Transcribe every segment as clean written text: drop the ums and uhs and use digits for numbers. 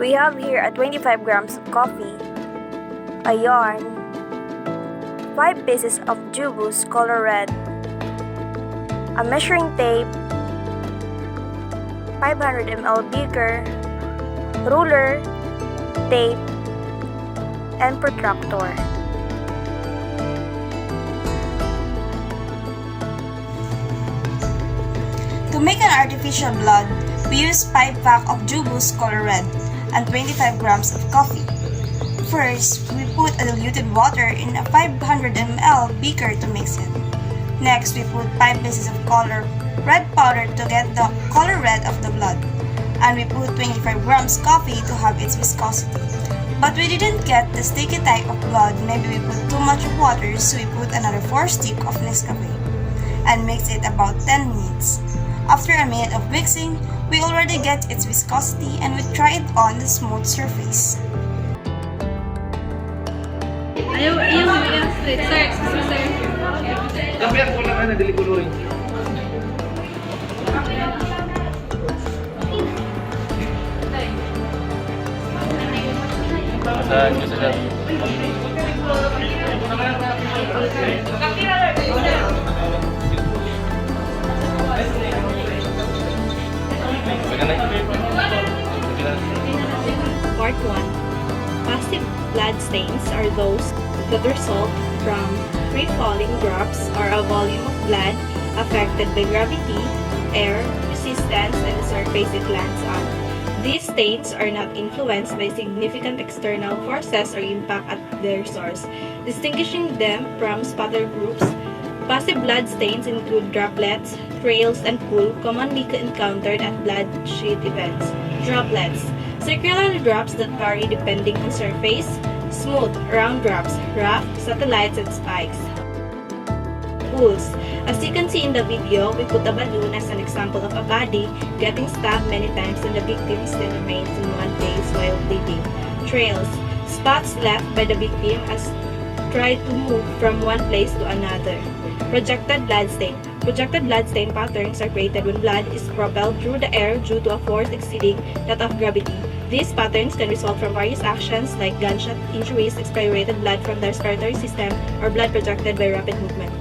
We have here a 25 grams of coffee, a yarn, 5 pieces of Jubus color red, a measuring tape, 500 ml beaker, ruler, tape, and protractor. To make an artificial blood, we use 5 pack of Jubus color red and 25 grams of coffee. First, we put a diluted water in a 500 ml beaker to mix it. Next, we put 5 pieces of color red powder to get the color red of the blood. And we put 25 grams coffee to have its viscosity. But we didn't get the sticky type of blood, maybe we put too much water, so we put another 4 sticks of Nescafe and mix it about 10 minutes. After a minute of mixing, we already get its viscosity and we try it on the smooth surface. Ayaw, straight. Sir, excuse me, sir. Tapi ako lang na dili kulurin. Part 1. Passive blood stains are those that result from free-falling drops or a volume of blood affected by gravity, air, resistance, and the surface it lands on. These stains are not influenced by significant external forces or impact at their source. Distinguishing them from spatter groups, passive blood stains include droplets, trails, and pool commonly encountered at blood sheet events. Droplets, circular drops that vary depending on surface, smooth, round drops, rough, satellites, and spikes. Pools. As you can see in the video, we put a balloon as an example of a body getting stabbed many times and the victim still remains in one place while bleeding. Trails. Spots left by the victim as tried to move from one place to another. Projected bloodstain. Projected bloodstain patterns are created when blood is propelled through the air due to a force exceeding that of gravity. These patterns can result from various actions like gunshot injuries, expirated blood from the respiratory system, or blood projected by rapid movement.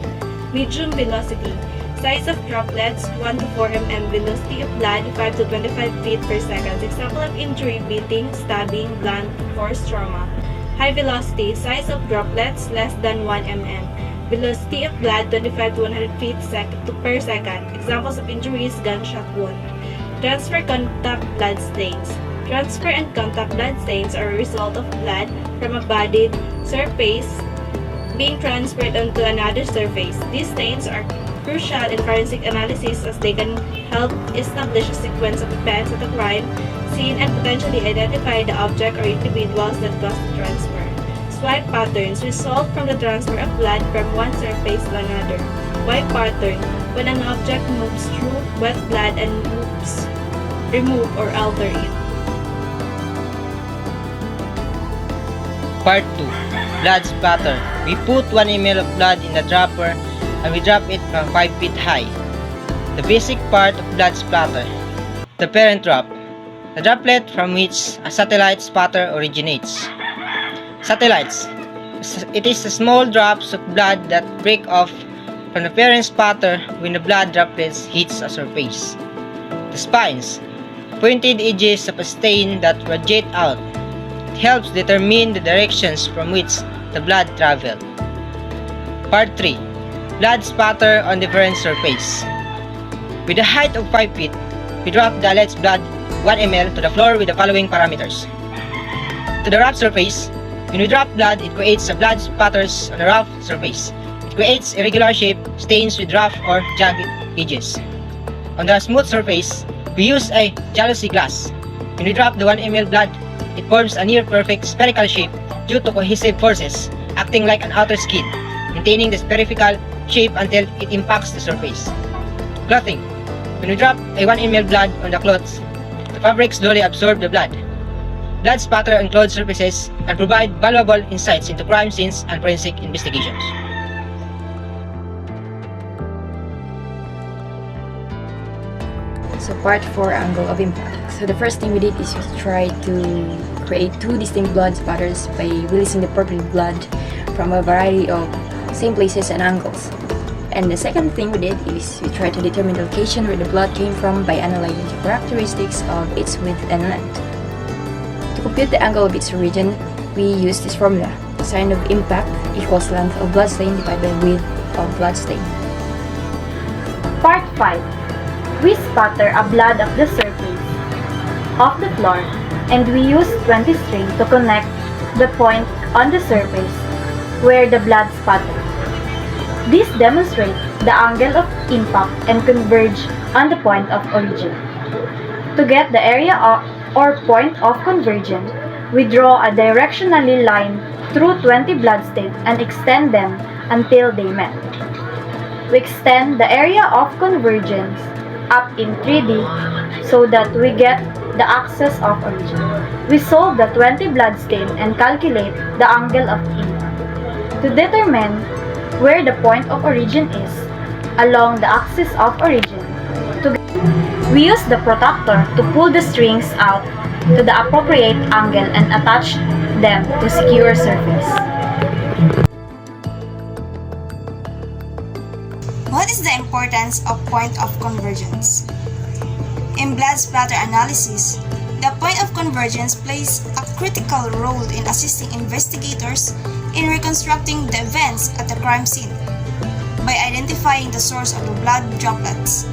Medium velocity. Size of droplets 1 to 4 mm. Velocity of blood 5 to 25 feet per second. Example of injury: beating, stabbing, blunt force trauma. High velocity. Size of droplets less than 1 mm. Velocity of blood 25 to 100 feet per second. Examples of injuries: gunshot wound. Transfer contact blood stains. Transfer and contact blood stains are a result of blood from a bodied surface being transferred onto another surface. These stains are crucial in forensic analysis as they can help establish a sequence of events at a crime scene and potentially identify the object or individuals that caused the transfer. Swipe patterns result from the transfer of blood from one surface to another. Wipe pattern, when an object moves through wet blood and remove or alter it. Part 2. Blood splatter. We put 1 ml of blood in the dropper and we drop it from 5 feet high. The basic part of blood splatter. The parent drop. The droplet from which a satellite spatter originates. Satellites. It is the small drops of blood that break off from the parent spatter when the blood droplets hits a surface. The spines. Pointed edges of a stain that radiate out. It helps determine the directions from which the blood traveled. Part 3. Blood spatter on different surface. With a height of 5 feet, we drop the alleged blood 1 ml to the floor with the following parameters. To the rough surface, when we drop blood, it creates a blood spatters on a rough surface. It creates irregular shape stains with rough or jagged edges. On the smooth surface, we use a jealousy glass. When we drop the 1 ml blood, it forms a near-perfect spherical shape due to cohesive forces acting like an outer skin, maintaining the spherical shape until it impacts the surface. Clothing. When we drop a 1 ml blood on the clothes, the fabric slowly absorbs the blood. Blood spatter on clothes surfaces can provide valuable insights into crime scenes and forensic investigations. So part 4, angle of impact. So the first thing we did is we tried to create two distinct blood spatters by releasing the purple blood from a variety of same places and angles. And the second thing we did is we tried to determine the location where the blood came from by analyzing the characteristics of its width and length. To compute the angle of its origin, we used this formula. Sine of impact equals length of bloodstain divided by width of bloodstain. Part 5. We spatter a blood of the surface of the floor and we use 20 string to connect the point on the surface where the blood spattered. This demonstrates the angle of impact and converge on the point of origin. To get the area or point of convergence, we draw a directionally line through 20 bloodstains and extend them until they met. We extend the area of convergence up in 3D so that we get the axis of origin. We solve the 20 bloodstain and calculate the angle of impact. To determine where the point of origin is along the axis of origin, we use the protractor to pull the strings out to the appropriate angle and attach them to secure surface. What is the importance of point of convergence? In blood splatter analysis, the point of convergence plays a critical role in assisting investigators in reconstructing the events at the crime scene by identifying the source of the blood droplets.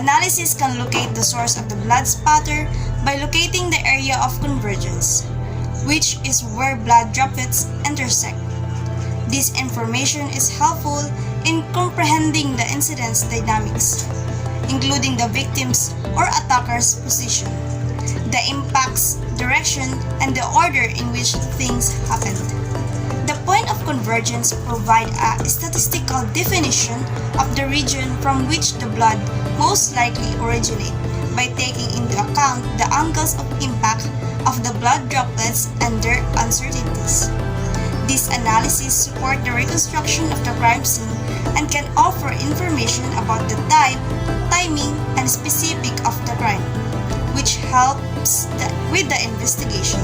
Analysis can locate the source of the blood spatter by locating the area of convergence, which is where blood droplets intersect. This information is helpful in comprehending the incident's dynamics, including the victim's or attacker's position, the impact's direction, and the order in which things happened. The point of convergence provides a statistical definition of the region from which the blood most likely originates by taking into account the angles of impact of the blood droplets and their uncertainties. This analysis supports the reconstruction of the crime scene and can offer information about the type, timing, and specific of the crime, which helps with the investigation.